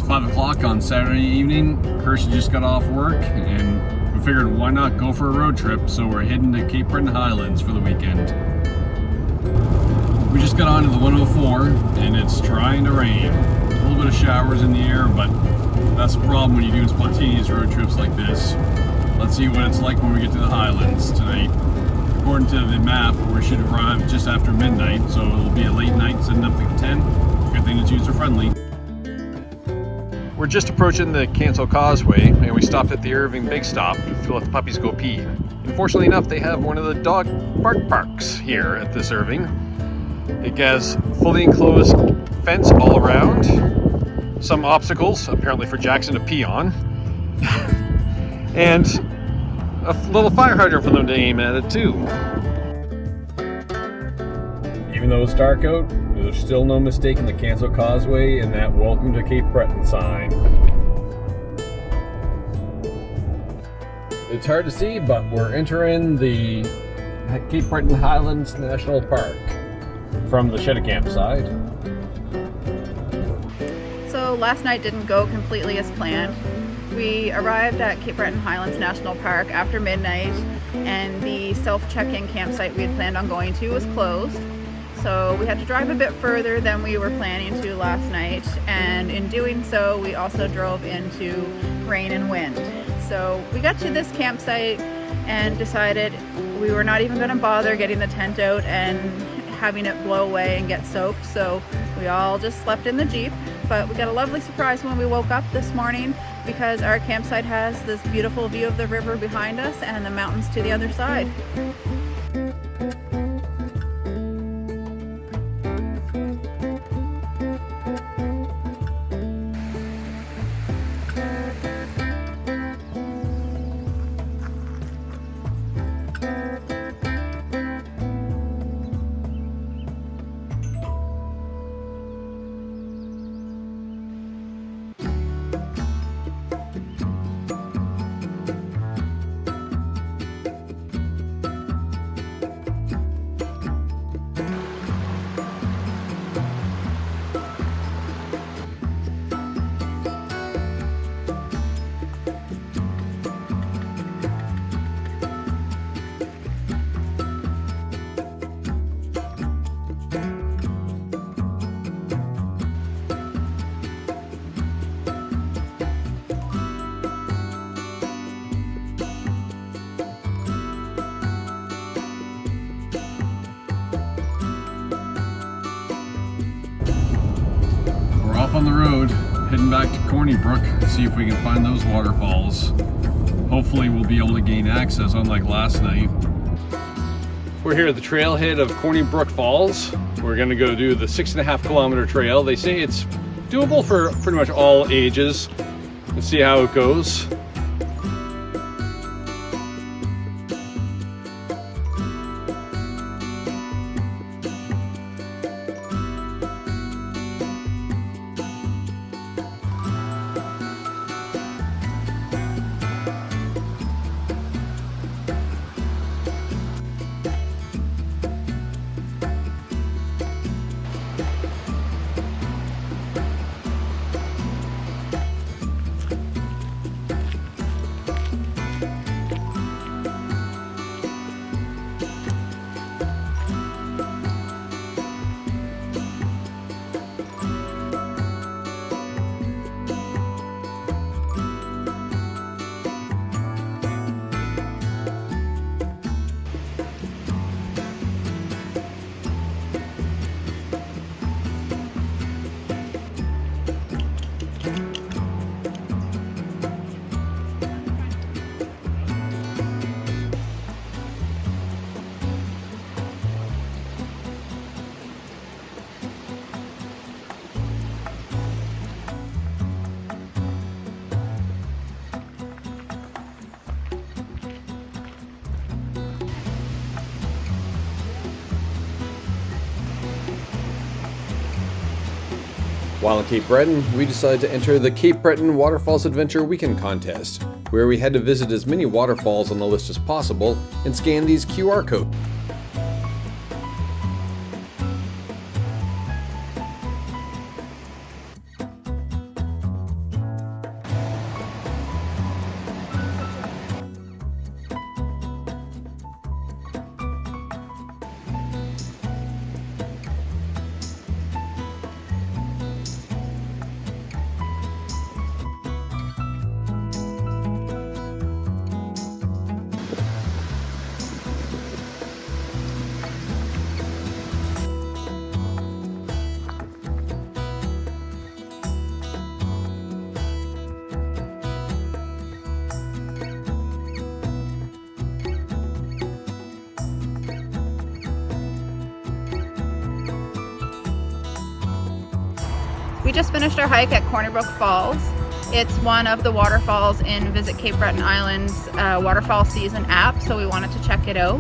5 o'clock on Saturday evening. Kirsty just got off work and we figured why not go for a road trip, so we're heading to Cape Breton Highlands for the weekend. We just got onto the 104 and it's trying to rain. A little bit of showers in the air, but that's the problem when you're doing spontaneous road trips like this. Let's see what it's like when we get to the Highlands tonight. According to the map, we should arrive just after midnight, so it'll be a late night, setting up at 10. Good thing it's user-friendly. We're just approaching the Cancel Causeway, and we stopped at the Irving Big Stop to let the puppies go pee. Fortunately enough, they have one of the dog bark parks here at this Irving. It has fully enclosed fence all around, some obstacles, apparently for Jackson to pee on, and a little fire hydrant for them to aim at it too. Even though it's dark out, there's still no mistaking the Cancel Causeway and that Welcome to Cape Breton sign. It's hard to see, but we're entering the Cape Breton Highlands National Park from the Shed-A-Camp side. So last night didn't go completely as planned. We arrived at Cape Breton Highlands National Park after midnight, and the self-check-in campsite we had planned on going to was closed. So we had to drive a bit further than we were planning to last night, and in doing so we also drove into rain and wind. So we got to this campsite and decided we were not even going to bother getting the tent out and having it blow away and get soaked, so we all just slept in the Jeep. But we got a lovely surprise when we woke up this morning, because our campsite has this beautiful view of the river behind us and the mountains to the other side. On the road, heading back to Corney Brook, see if we can find those waterfalls. Hopefully we'll be able to gain access, unlike last night. We're here at the trailhead of Corney Brook Falls. We're going to go do the 6.5 kilometer trail. They say it's doable for pretty much all ages. Let's see how it goes. While in Cape Breton, we decided to enter the Cape Breton Waterfalls Adventure Weekend Contest, where we had to visit as many waterfalls on the list as possible and scan these QR codes. We just finished our hike at Brook Falls. It's one of the waterfalls in Visit Cape Breton Island's waterfall season app, so we wanted to check it out.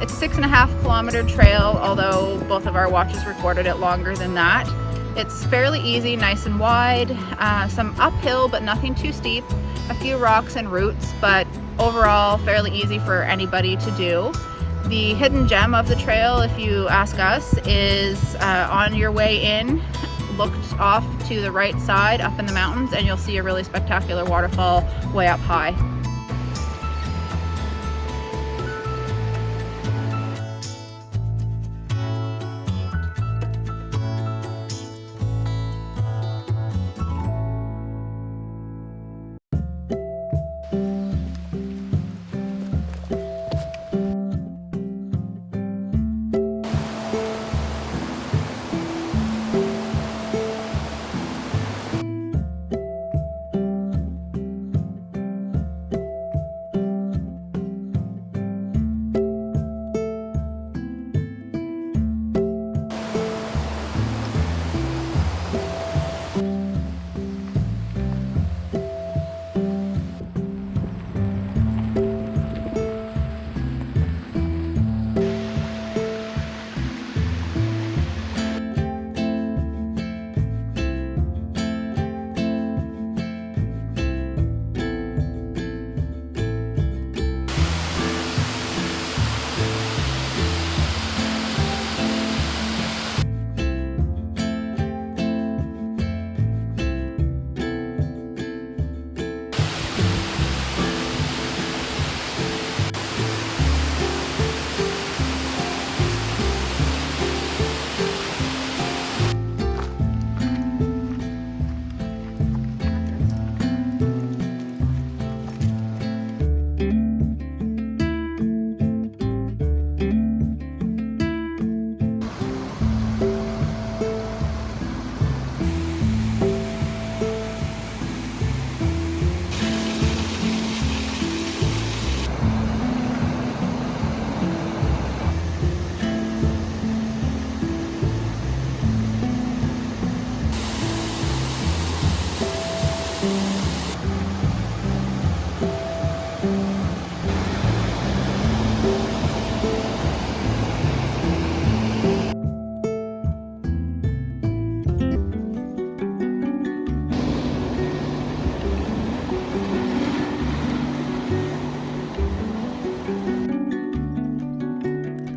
It's a 6.5 kilometer trail, although both of our watches recorded it longer than that. It's fairly easy, nice and wide, some uphill but nothing too steep, a few rocks and roots, but overall fairly easy for anybody to do. The hidden gem of the trail, if you ask us, is on your way in, looked off to the right side up in the mountains, and you'll see a really spectacular waterfall way up high.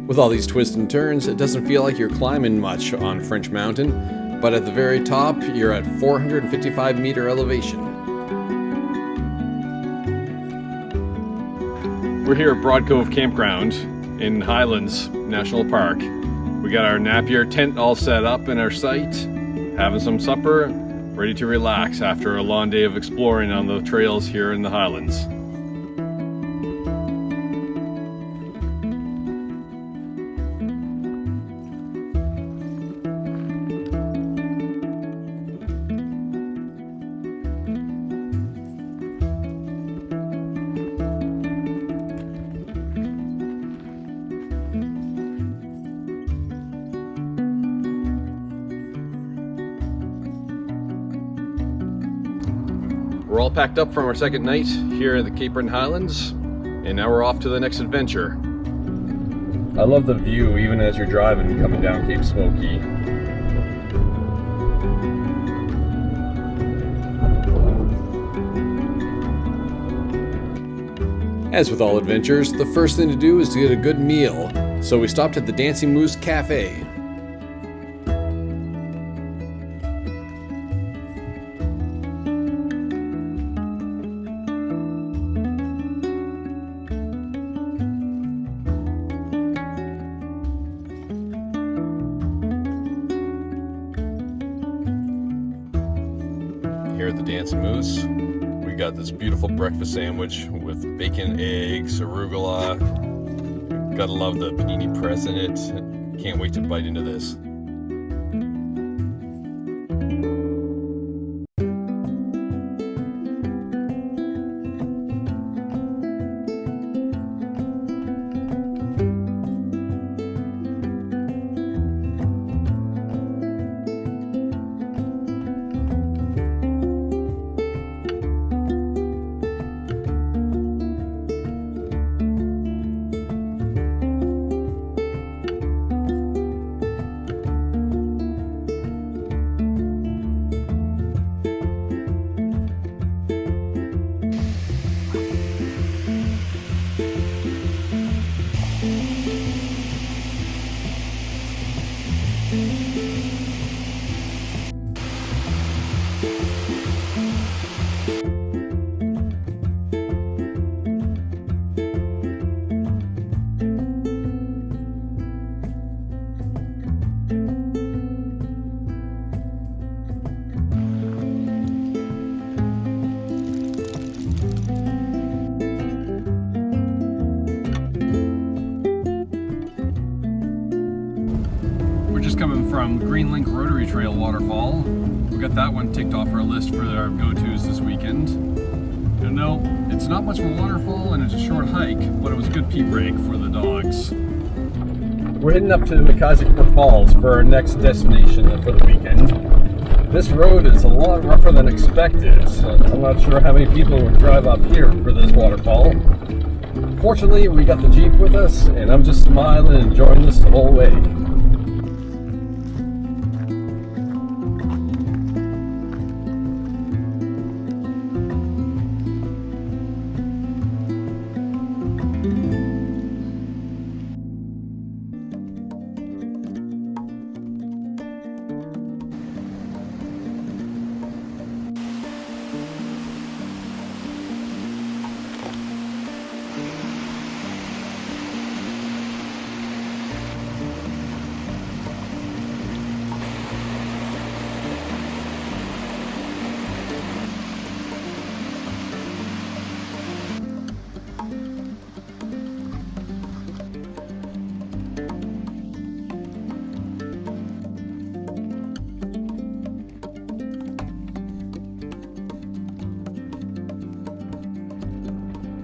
With all these twists and turns, it doesn't feel like you're climbing much on French Mountain, but at the very top, you're at 455 meter elevation. We're here at Broad Cove Campground in Highlands National Park. We got our Napier tent all set up in our site, having some supper, ready to relax after a long day of exploring on the trails here in the Highlands. We're all packed up from our second night here at the Cape Breton Highlands, and now we're off to the next adventure. I love the view even as you're driving coming down Cape Smoky. As with all adventures, the first thing to do is to get a good meal, so we stopped at the Dancing Moose Cafe. Here at the Dancing Moose, we got this beautiful breakfast sandwich with bacon, eggs, arugula. Gotta love the panini press in it. Can't wait to bite into this. from Greenlink Rotary Trail Waterfall. We got that one ticked off our list for our go-tos this weekend. And no, it's not much of a waterfall and it's a short hike, but it was a good pee break for the dogs. We're heading up to Brook Falls for our next destination for the weekend. This road is a lot rougher than expected. I'm not sure how many people would drive up here for this waterfall. Fortunately, we got the Jeep with us, and I'm just smiling and enjoying this the whole way.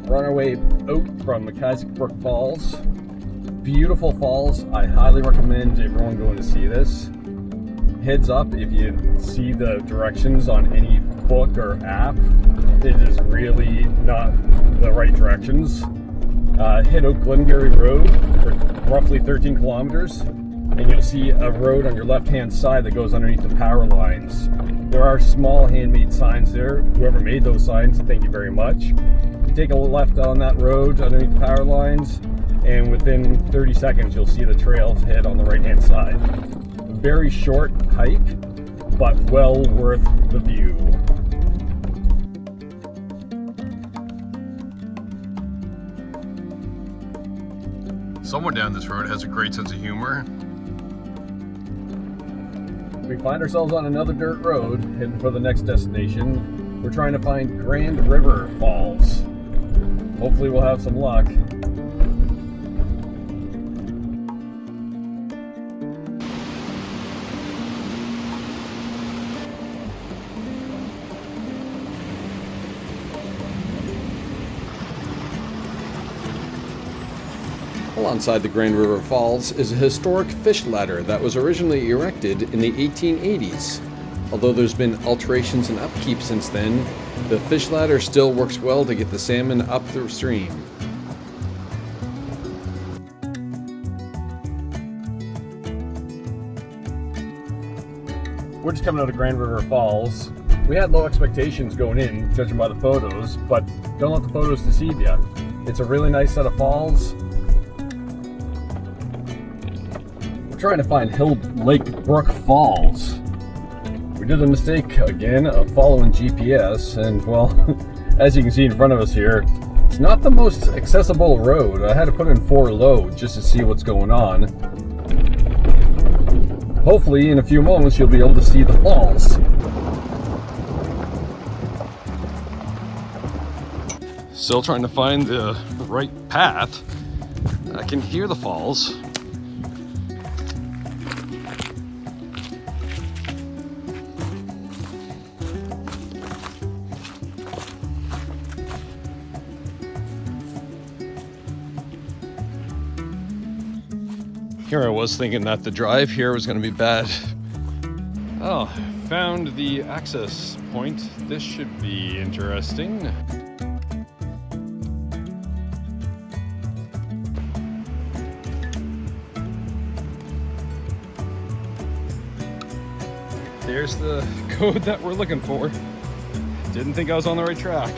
We're on our way out from Brook Falls. Beautiful falls. I highly recommend everyone going to see this. Heads up, if you see the directions on any book or app, it is really not the right directions. Hit out Glengarry Road for roughly 13 kilometers, and you'll see a road on your left-hand side that goes underneath the power lines. There are small handmade signs there. Whoever made those signs, thank you very much. Take a left on that road underneath the power lines, and within 30 seconds you'll see the trailhead on the right hand side. A very short hike, but well worth the view. Someone down this road has a great sense of humor. We find ourselves on another dirt road heading for the next destination. We're trying to find Grand River Falls. Hopefully we'll have some luck. Alongside the Grand River Falls is a historic fish ladder that was originally erected in the 1880s. Although there's been alterations and upkeep since then, the fish ladder still works well to get the salmon up the stream. We're just coming out of Grand River Falls. We had low expectations going in, judging by the photos, but don't let the photos deceive you. It's a really nice set of falls. We're trying to find Lake Brook Falls. We did the mistake again of following GPS, and well, as you can see in front of us here, it's not the most accessible road. I had to put in 4 low just to see what's going on. Hopefully in a few moments you'll be able to see the falls. Still trying to find the right path. I can hear the falls. Here I was thinking that the drive here was going to be bad. Oh, found the access point. This should be interesting. There's the code that we're looking for. Didn't think I was on the right track.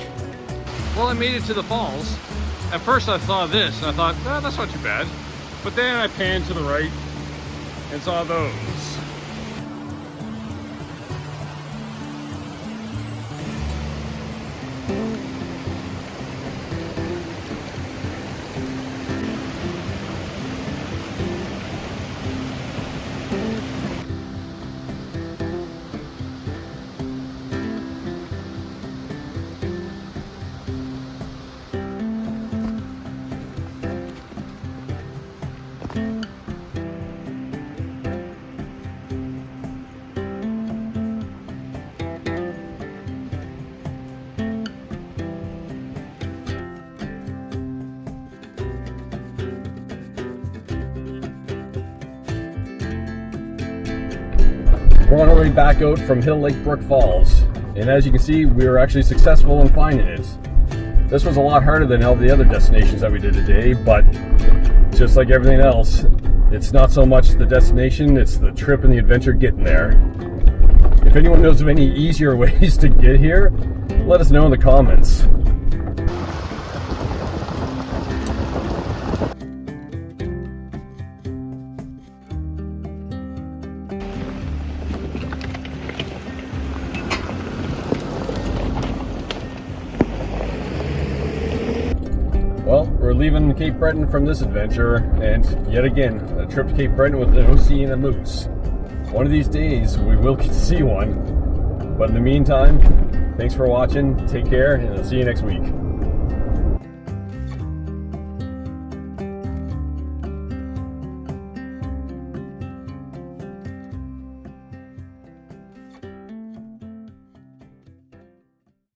Well, I made it to the falls. At first I saw this and I thought, oh, that's not too bad. But then I panned to the right and saw those. We're on our way back out from Hill Lake Brook Falls, and as you can see, we were actually successful in finding it. This was a lot harder than all the other destinations that we did today, but just like everything else, it's not so much the destination, it's the trip and the adventure getting there. If anyone knows of any easier ways to get here, let us know in the comments. Well, we're leaving Cape Breton from this adventure, and yet again, a trip to Cape Breton with no seeing a moose. One of these days, we will get to see one. But in the meantime, thanks for watching, take care, and I'll see you next week.